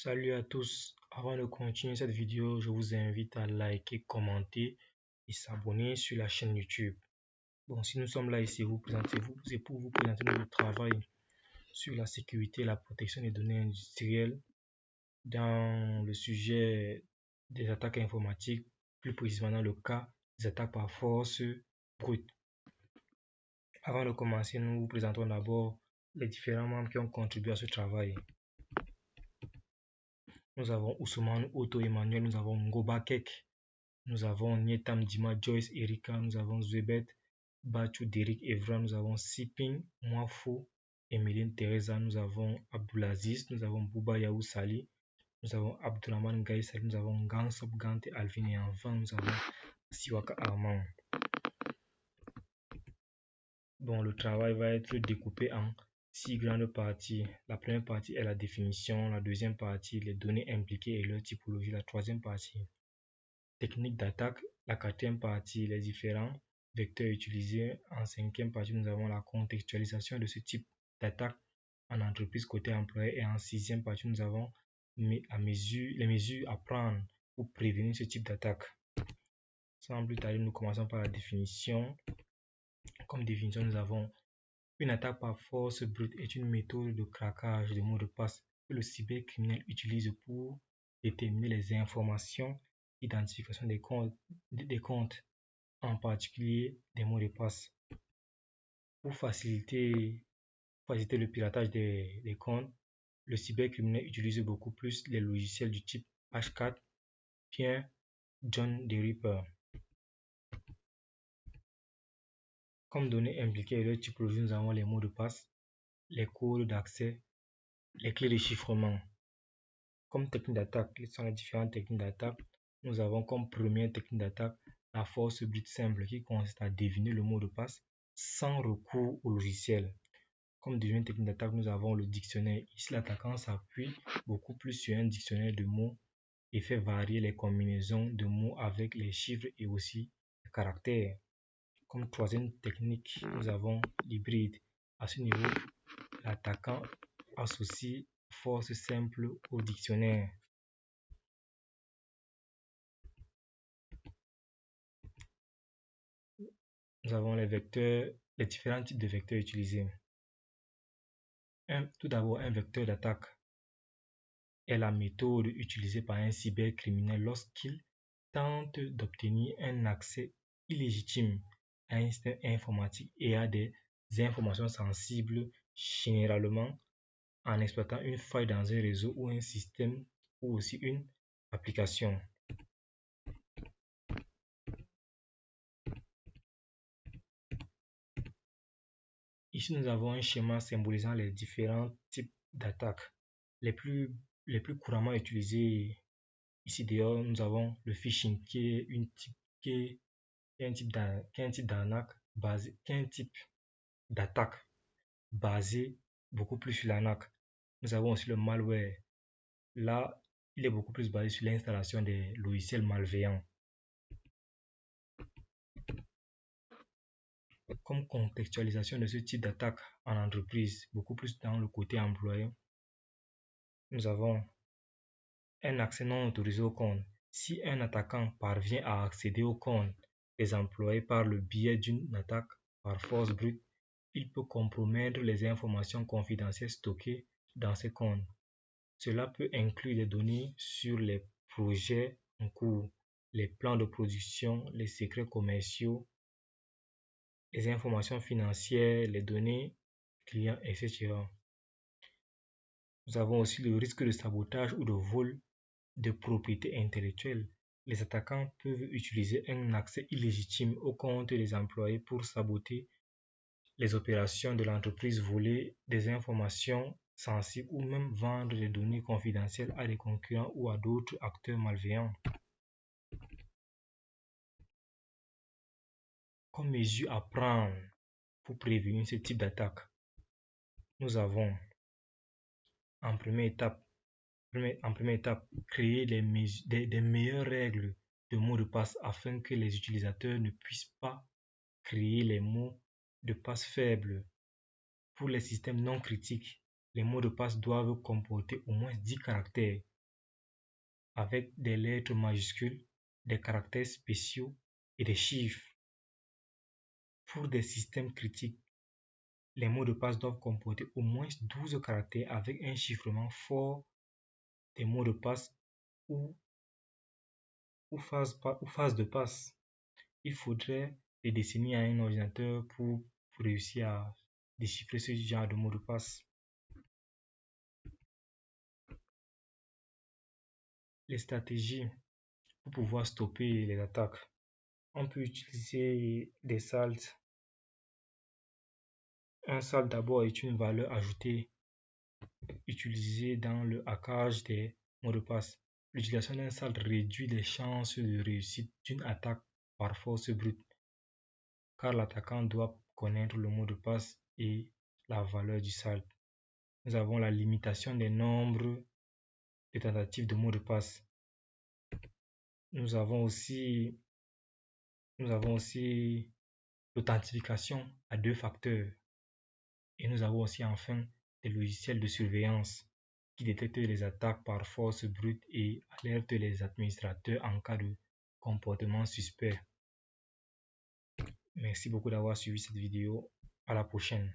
Salut à tous, avant de continuer cette vidéo, je vous invite à liker, commenter et s'abonner sur la chaîne YouTube. Bon, si nous sommes là ici, c'est pour vous présenter notre travail sur la sécurité et la protection des données industrielles dans le sujet des attaques informatiques, plus précisément dans le cas des attaques par force brute. Avant de commencer, nous vous présentons d'abord les différents membres qui ont contribué à ce travail. Nous avons Ousmane Otto Emmanuel, nous avons Ngoba Kek, nous avons Nietam Dima Joyce Erika, nous avons Zwebet Bachou Derek Evra, nous avons Siping Mwafo Emeline Teresa, nous avons Abdulaziz, nous avons Bouba Yaou Sali, nous avons Abdurrahman Gaye Sali, nous avons Gansop Gante Alvin et enfin nous avons Siwaka Armand. Bon, le travail va être découpé en 6 grandes parties. La première partie est la définition, la deuxième partie, les données impliquées et leur typologie, la troisième partie, technique d'attaque, la quatrième partie, les différents vecteurs utilisés. En cinquième partie, nous avons la contextualisation de ce type d'attaque en entreprise côté employé et en sixième partie, nous avons les mesures à prendre pour prévenir ce type d'attaque. Sans plus tarder, nous commençons par la définition. Comme définition, nous avons une attaque par force brute est une méthode de craquage de mots de passe que le cybercriminel utilise pour déterminer les informations, identification des comptes, en particulier des mots de passe. Pour faciliter le piratage des comptes, le cybercriminel utilise beaucoup plus les logiciels du type H4, bien John the Ripper. Comme données impliquées et leur typologie, nous avons les mots de passe, les codes d'accès, les clés de chiffrement. Comme technique d'attaque, quelles sont les différentes techniques d'attaque? Nous avons comme première technique d'attaque la force brute simple qui consiste à deviner le mot de passe sans recours au logiciel. Comme deuxième technique d'attaque, nous avons le dictionnaire. Ici, l'attaquant s'appuie beaucoup plus sur un dictionnaire de mots et fait varier les combinaisons de mots avec les chiffres et aussi les caractères. Comme troisième technique, nous avons l'hybride. À ce niveau, l'attaquant associe force simple au dictionnaire. Nous avons les différents types de vecteurs utilisés. Tout d'abord, un vecteur d'attaque est la méthode utilisée par un cybercriminel lorsqu'il tente d'obtenir un accès illégitime à un système informatique et à des informations sensibles, généralement en exploitant une faille dans un réseau ou un système ou aussi une application. Ici, nous avons un schéma symbolisant les différents types d'attaques. Les plus couramment utilisés ici dehors, nous avons le phishing qui est un type d'attaque basé beaucoup plus sur l'arnaque. Nous avons aussi le malware. Là, il est beaucoup plus basé sur l'installation des logiciels malveillants. Comme contextualisation de ce type d'attaque en entreprise, beaucoup plus dans le côté employé, nous avons un accès non autorisé au compte. Si un attaquant parvient à accéder au compte des employés par le biais d'une attaque par force brute, il peut compromettre les informations confidentielles stockées dans ces comptes. Cela peut inclure des données sur les projets en cours, les plans de production, les secrets commerciaux, les informations financières, les données clients, etc. Nous avons aussi le risque de sabotage ou de vol de propriété intellectuelle. Les attaquants peuvent utiliser un accès illégitime au compte des employés pour saboter les opérations de l'entreprise, voler des informations sensibles ou même vendre des données confidentielles à des concurrents ou à d'autres acteurs malveillants. Comme mesure à prendre pour prévenir ce type d'attaque, nous avons en première étape, créer des meilleures règles de mots de passe afin que les utilisateurs ne puissent pas créer les mots de passe faibles. Pour les systèmes non critiques, les mots de passe doivent comporter au moins 10 caractères avec des lettres majuscules, des caractères spéciaux et des chiffres. Pour des systèmes critiques, les mots de passe doivent comporter au moins 12 caractères avec un chiffrement fort des mots de passe ou phase de passe. Il faudrait des décennies à un ordinateur pour réussir à déchiffrer ce genre de mots de passe. Les stratégies pour pouvoir stopper les attaques. On peut utiliser des salts. Un salt d'abord est une valeur ajoutée utilisée dans le hackage des mots de passe. L'utilisation d'un salt réduit les chances de réussite d'une attaque par force brute, car l'attaquant doit connaître le mot de passe et la valeur du salt. Nous avons la limitation des nombres de tentatives de mot de passe. Nous avons aussi l'authentification à 2 facteurs. Et nous avons aussi enfin des logiciels de surveillance qui détectent les attaques par force brute et alertent les administrateurs en cas de comportement suspect. Merci beaucoup d'avoir suivi cette vidéo. À la prochaine.